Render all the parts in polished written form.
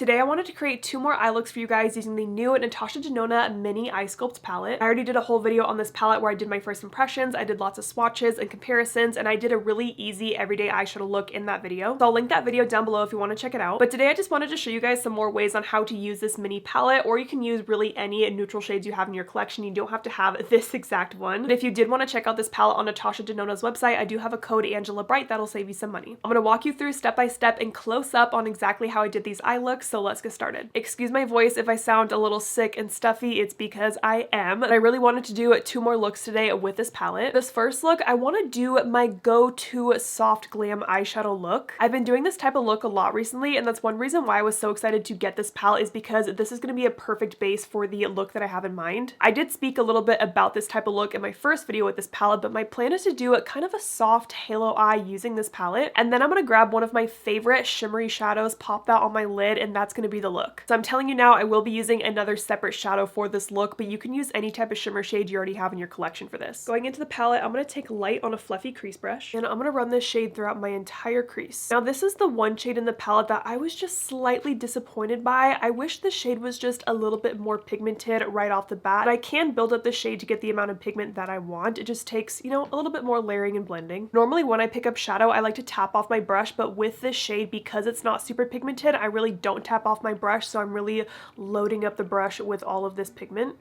Today I wanted to create 2 more eye looks for you guys using the new Natasha Denona Mini Eye Sculpt palette. I already did a whole video on this palette where I did my first impressions, I did lots of swatches and comparisons, and I did a really easy everyday eyeshadow look in that video. So I'll link that video down below if you want to check it out. But today I just wanted to show you guys some more ways on how to use this mini palette, or you can use really any neutral shades you have in your collection. You don't have to have this exact one. But if you did want to check out this palette on Natasha Denona's website, I do have a code AngelaBright that'll save you some money. I'm going to walk you through step by step and close up on exactly how I did these eye looks, so let's get started. Excuse my voice if I sound a little sick and stuffy, it's because I am. I really wanted to do 2 more looks today with this palette. This first look, I want to do my go-to soft glam eyeshadow look. I've been doing this type of look a lot recently, and that's one reason why I was so excited to get this palette, is because this is going to be a perfect base for the look that I have in mind. I did speak a little bit about this type of look in my first video with this palette, but my plan is to do kind of a soft halo eye using this palette, and then I'm going to grab one of my favorite shimmery shadows, pop that on my lid, and that's going to be the look. So I'm telling you now, I will be using another separate shadow for this look, but you can use any type of shimmer shade you already have in your collection for this. Going into the palette, I'm going to take light on a fluffy crease brush, and I'm going to run this shade throughout my entire crease. Now this is the one shade in the palette that I was just slightly disappointed by. I wish the shade was just a little bit more pigmented right off the bat. I can build up the shade to get the amount of pigment that I want. It just takes, you know, a little bit more layering and blending. Normally when I pick up shadow, I like to tap off my brush, but with this shade, because it's not super pigmented, I really don't tap off my brush, so I'm really loading up the brush with all of this pigment.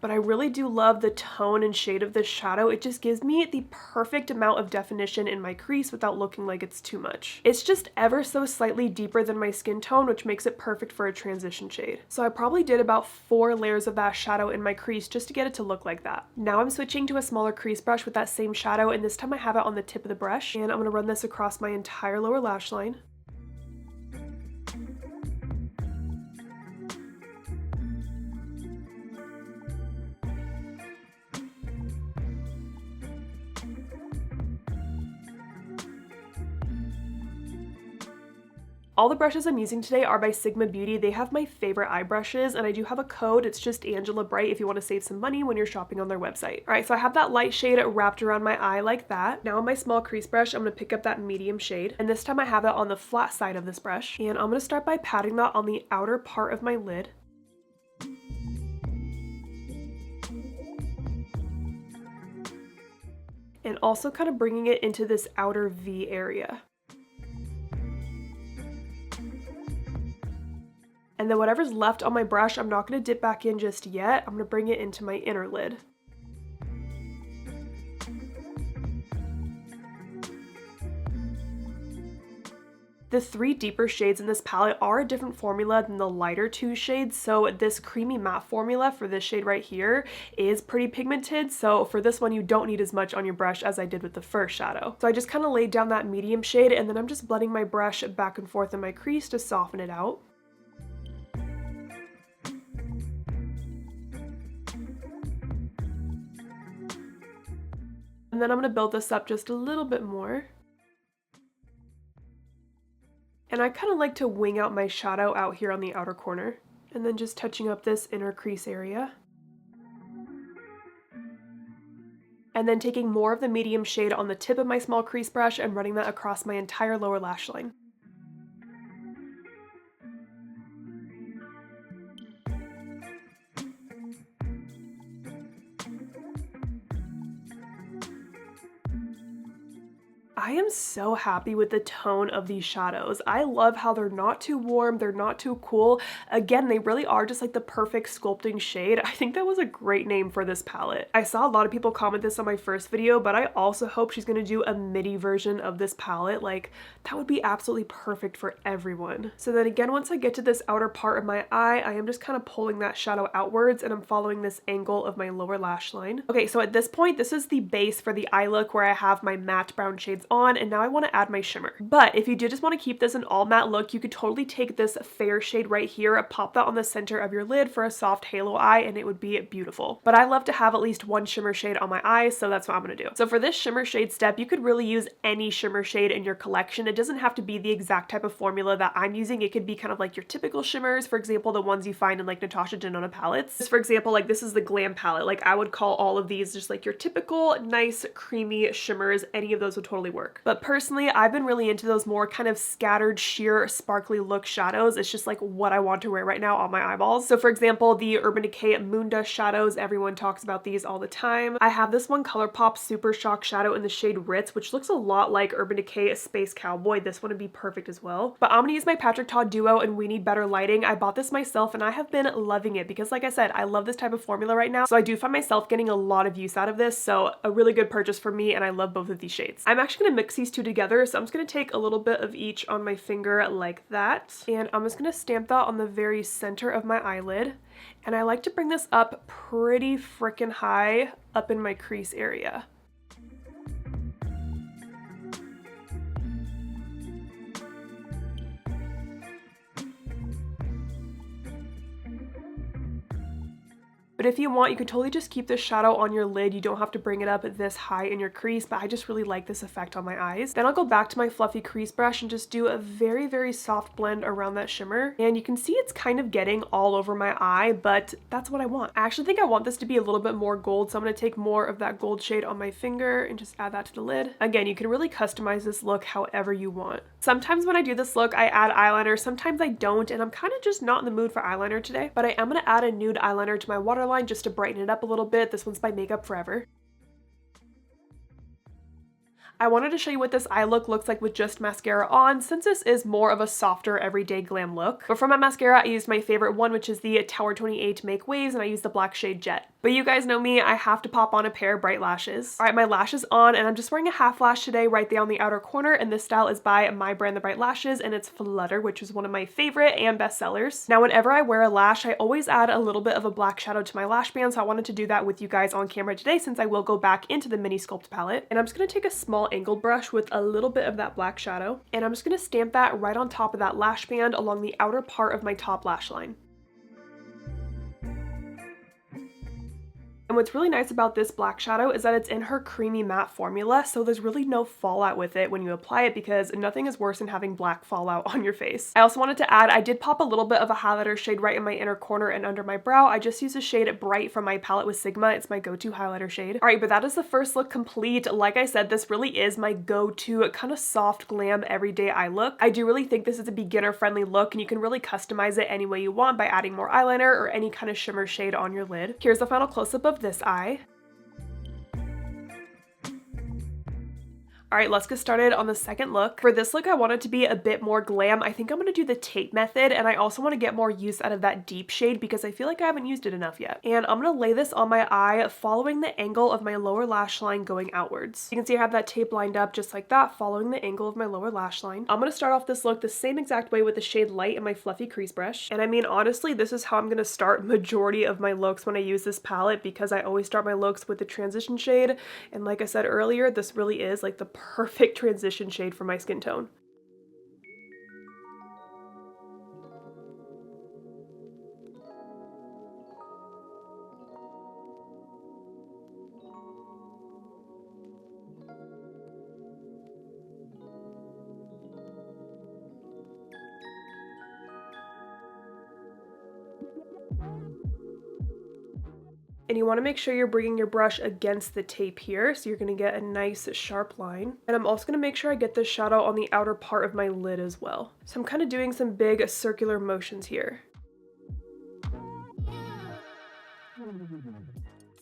But I really do love the tone and shade of this shadow. It just gives me the perfect amount of definition in my crease without looking like it's too much. It's just ever so slightly deeper than my skin tone, which makes it perfect for a transition shade. So I probably did about 4 layers of that shadow in my crease just to get it to look like that. Now I'm switching to a smaller crease brush with that same shadow, and this time I have it on the tip of the brush, and I'm going to run this across my entire lower lash line. All the brushes I'm using today are by Sigma Beauty. They have my favorite eye brushes, and I do have a code. It's just AngelaBright if you want to save some money when you're shopping on their website. All right, so I have that light shade wrapped around my eye like that. Now on my small crease brush, I'm going to pick up that medium shade, and this time I have it on the flat side of this brush. And I'm going to start by patting that on the outer part of my lid. And also kind of bringing it into this outer V area. And then whatever's left on my brush, I'm not going to dip back in just yet. I'm going to bring it into my inner lid. The 3 deeper shades in this palette are a different formula than the lighter 2 shades, so this creamy matte formula for this shade right here is pretty pigmented, so for this one you don't need as much on your brush as I did with the first shadow. So I just kind of laid down that medium shade, and then I'm just blending my brush back and forth in my crease to soften it out. And then I'm going to build this up just a little bit more. And I kind of like to wing out my shadow out here on the outer corner, and then just touching up this inner crease area. And then taking more of the medium shade on the tip of my small crease brush and running that across my entire lower lash line. I am so happy with the tone of these shadows. I love how they're not too warm, they're not too cool. Again, they really are just like the perfect sculpting shade. I think that was a great name for this palette. I saw a lot of people comment this on my first video, but I also hope she's gonna do a midi version of this palette. Like, that would be absolutely perfect for everyone. So then again, once I get to this outer part of my eye, I am just kind of pulling that shadow outwards, and I'm following this angle of my lower lash line. Okay, so at this point, this is the base for the eye look where I have my matte brown shades on, and now I want to add my shimmer. But if you did just want to keep this an all matte look, you could totally take this fair shade right here, pop that on the center of your lid for a soft halo eye, and it would be beautiful. But I love to have at least one shimmer shade on my eyes, so that's what I'm gonna do. So for this shimmer shade step, you could really use any shimmer shade in your collection. It doesn't have to be the exact type of formula that I'm using. It could be kind of like your typical shimmers, for example, the ones you find in like Natasha Denona palettes. For example, like this is the Glam palette. Like I would call all of these just like your typical nice creamy shimmers. Any of those would totally work. But personally, I've been really into those more kind of scattered, sheer, sparkly look shadows. It's just like what I want to wear right now on my eyeballs. So for example, the Urban Decay Moon Dust shadows, everyone talks about these all the time. I have this one ColourPop Super Shock shadow in the shade Ritz, which looks a lot like Urban Decay Space Cowboy. This one would be perfect as well. But I'm gonna use my Patrick Ta Duo and We Need Better Lighting. I bought this myself and I have been loving it because like I said, I love this type of formula right now. So I do find myself getting a lot of use out of this. So a really good purchase for me, and I love both of these shades. I'm actually gonna mix these two together. So I'm just gonna take a little bit of each on my finger like that. And I'm just gonna stamp that on the very center of my eyelid. And I like to bring this up pretty freaking high up in my crease area. But if you want, you could totally just keep this shadow on your lid. You don't have to bring it up this high in your crease, but I just really like this effect on my eyes. Then I'll go back to my fluffy crease brush and just do a very, very soft blend around that shimmer. And you can see it's kind of getting all over my eye, but that's what I want. I actually think I want this to be a little bit more gold, so I'm gonna take more of that gold shade on my finger and just add that to the lid. Again, you can really customize this look however you want. Sometimes when I do this look, I add eyeliner, sometimes I don't, and I'm kind of just not in the mood for eyeliner today, but I am gonna add a nude eyeliner to my waterline just to brighten it up a little bit. This one's by Makeup Forever. I wanted to show you what this eye look looks like with just mascara on, since this is more of a softer everyday glam look. But for my mascara, I used my favorite one, which is the Tower 28 Make Waves, and I used the black shade Jet. But you guys know me, I have to pop on a pair of bright lashes. All right, my lashes on, and I'm just wearing a half lash today right there on the outer corner, and this style is by my brand, The Bright Lashes, and it's Flutter, which is one of my favorite and best sellers. Now, whenever I wear a lash, I always add a little bit of a black shadow to my lash band, so I wanted to do that with you guys on camera today, since I will go back into the mini Sculpt palette. And I'm just gonna take a small angled brush with a little bit of that black shadow, and I'm just gonna stamp that right on top of that lash band along the outer part of my top lash line. And what's really nice about this black shadow is that it's in her creamy matte formula, so there's really no fallout with it when you apply it, because nothing is worse than having black fallout on your face. I also wanted to add, I did pop a little bit of a highlighter shade right in my inner corner and under my brow. I just used a shade Bright from my palette with Sigma. It's my go-to highlighter shade. All right, but that is the first look complete. Like I said, this really is my go-to kind of soft glam everyday eye look. I do really think this is a beginner-friendly look, and you can really customize it any way you want by adding more eyeliner or any kind of shimmer shade on your lid. Here's the final close-up of this eye. All right, let's get started on the second look. For this look, I want it to be a bit more glam. I think I'm gonna do the tape method, and I also wanna get more use out of that deep shade because I feel like I haven't used it enough yet. And I'm gonna lay this on my eye following the angle of my lower lash line going outwards. You can see I have that tape lined up just like that, following the angle of my lower lash line. I'm gonna start off this look the same exact way with the shade Light and my fluffy crease brush. And I mean, honestly, this is how I'm gonna start majority of my looks when I use this palette, because I always start my looks with the transition shade. And like I said earlier, this really is like the perfect transition shade for my skin tone. And you want to make sure you're bringing your brush against the tape here, so you're going to get a nice sharp line. And I'm also going to make sure I get this shadow on the outer part of my lid as well. So I'm kind of doing some big circular motions here.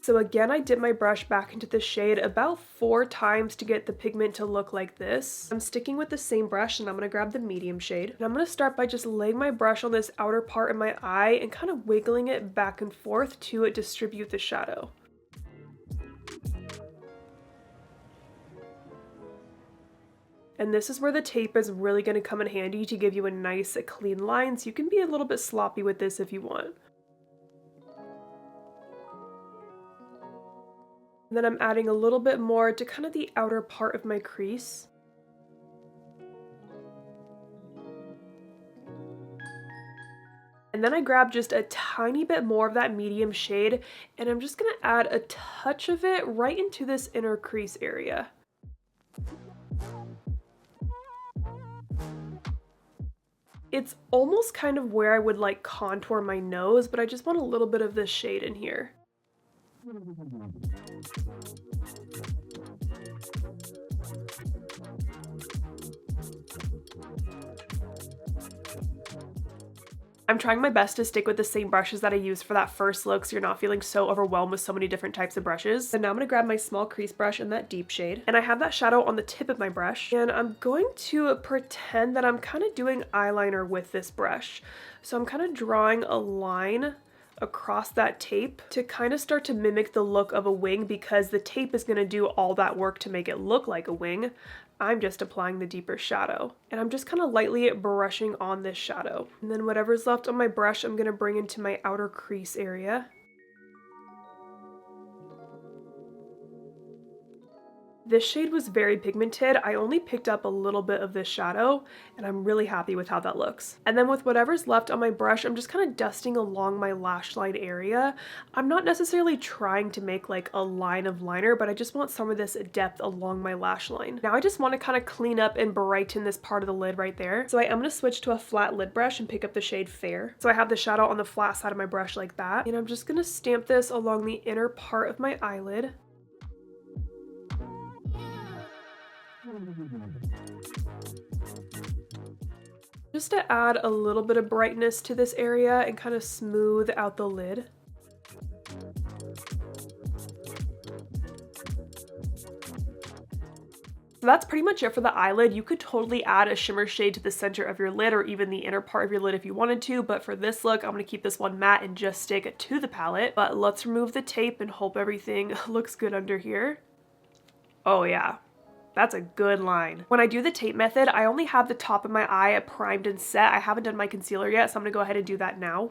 So again, I dip my brush back into the shade about 4 times to get the pigment to look like this. I'm sticking with the same brush, and I'm going to grab the medium shade. And I'm going to start by just laying my brush on this outer part of my eye and kind of wiggling it back and forth to distribute the shadow. And this is where the tape is really going to come in handy to give you a nice clean line, so you can be a little bit sloppy with this if you want. And then I'm adding a little bit more to kind of the outer part of my crease. And then I grab just a tiny bit more of that medium shade, and I'm just gonna add a touch of it right into this inner crease area. It's almost kind of where I would like contour my nose, but I just want a little bit of this shade in here. I'm trying my best to stick with the same brushes that I used for that first look so you're not feeling so overwhelmed with so many different types of brushes. And now I'm going to grab my small crease brush in that deep shade. And I have that shadow on the tip of my brush. And I'm going to pretend that I'm kind of doing eyeliner with this brush. So I'm kind of drawing a line across that tape to kind of start to mimic the look of a wing, because the tape is going to do all that work to make it look like a wing. I'm just applying the deeper shadow, and I'm just kind of lightly brushing on this shadow. And then whatever's left on my brush, I'm going to bring into my outer crease area. This shade was very pigmented. I only picked up a little bit of this shadow, and I'm really happy with how that looks. And then with whatever's left on my brush, I'm just kind of dusting along my lash line area. I'm not necessarily trying to make like a line of liner, but I just want some of this depth along my lash line. Now I just want to kind of clean up and brighten this part of the lid right there. So I am going to switch to a flat lid brush and pick up the shade Fair. So I have the shadow on the flat side of my brush like that. And I'm just going to stamp this along the inner part of my eyelid. Just to add a little bit of brightness to this area and kind of smooth out the lid. So that's pretty much it for the eyelid. You could totally add a shimmer shade to the center of your lid or even the inner part of your lid if you wanted to, but for this look, I'm going to keep this one matte and just stick to the palette. But let's remove the tape and hope everything looks good under here. Oh yeah. That's a good line. When I do the tape method, I only have the top of my eye primed and set. I haven't done my concealer yet, so I'm gonna go ahead and do that now.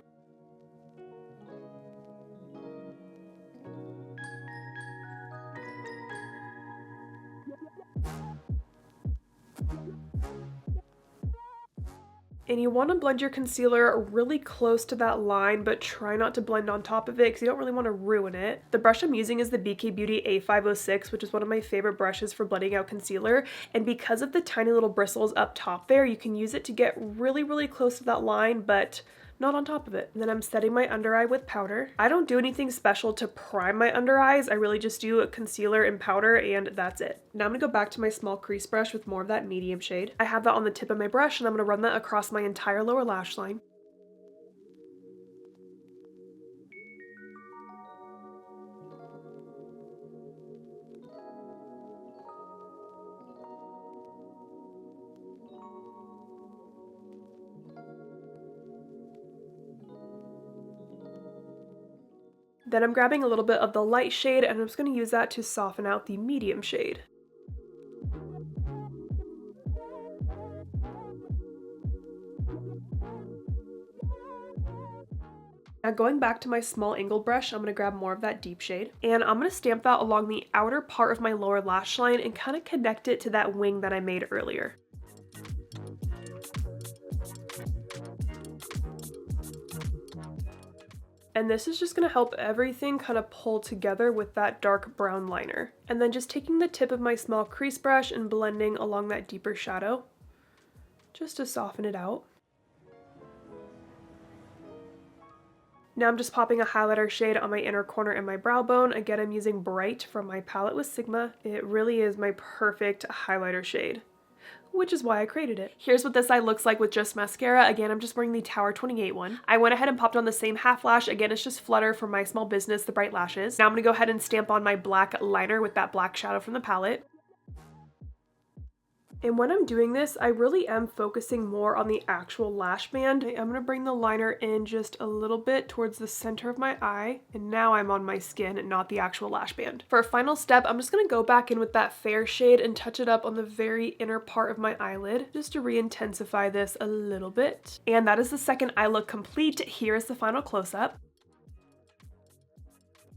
And you want to blend your concealer really close to that line, but try not to blend on top of it because you don't really want to ruin it. The brush I'm using is the Beauty A506, which is one of my favorite brushes for blending out concealer. And because of the tiny little bristles up top there, you can use it to get really, really close to that line, but not on top of it. And then I'm setting my under eye with powder. I don't do anything special to prime my under eyes. I really just do a concealer and powder, and that's it. Now I'm gonna go back to my small crease brush with more of that medium shade. I have that on the tip of my brush, and I'm gonna run that across my entire lower lash line. Then I'm grabbing a little bit of the light shade, and I'm just going to use that to soften out the medium shade. Now going back to my small angled brush, I'm going to grab more of that deep shade, and I'm going to stamp that along the outer part of my lower lash line and kind of connect it to that wing that I made earlier. And this is just going to help everything kind of pull together with that dark brown liner. And then just taking the tip of my small crease brush and blending along that deeper shadow, just to soften it out. Now I'm just popping a highlighter shade on my inner corner and my brow bone. Again, I'm using Bright from my palette with Sigma. It really is my perfect highlighter shade, which is why I created it. Here's what this eye looks like with just mascara. Again, I'm just wearing the Tower 28 one. I went ahead and popped on the same half lash. Again, it's just Flutter from my small business, the Bright Lashes. Now I'm gonna go ahead and stamp on my black liner with that black shadow from the palette. And when I'm doing this, I really am focusing more on the actual lash band. I'm gonna bring the liner in just a little bit towards the center of my eye, and now I'm on my skin and not the actual lash band. For a final step, I'm just gonna go back in with that fair shade and touch it up on the very inner part of my eyelid, just to re-intensify this a little bit. And that is the second eye look complete. Here is the final close-up.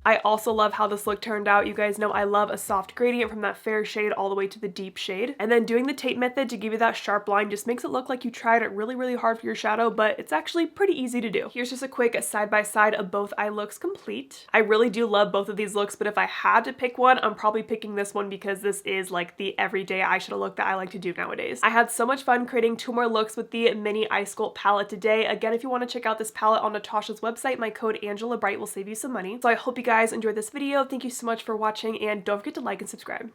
I also love how this look turned out. You guys know I love a soft gradient from that fair shade all the way to the deep shade. And then doing the tape method to give you that sharp line just makes it look like you tried it really hard for your shadow, but it's actually pretty easy to do. Here's just a quick side by side of both eye looks complete. I really do love both of these looks, but if I had to pick one, I'm probably picking this one because this is like the everyday eyeshadow look that I like to do nowadays. I had so much fun creating 2 more looks with the mini eye sculpt palette today. Again, if you want to check out this palette on Natasha's website, my code AngelaBright will save you some money. So I hope you guys enjoyed this video. Thank you so much for watching, and don't forget to like and subscribe.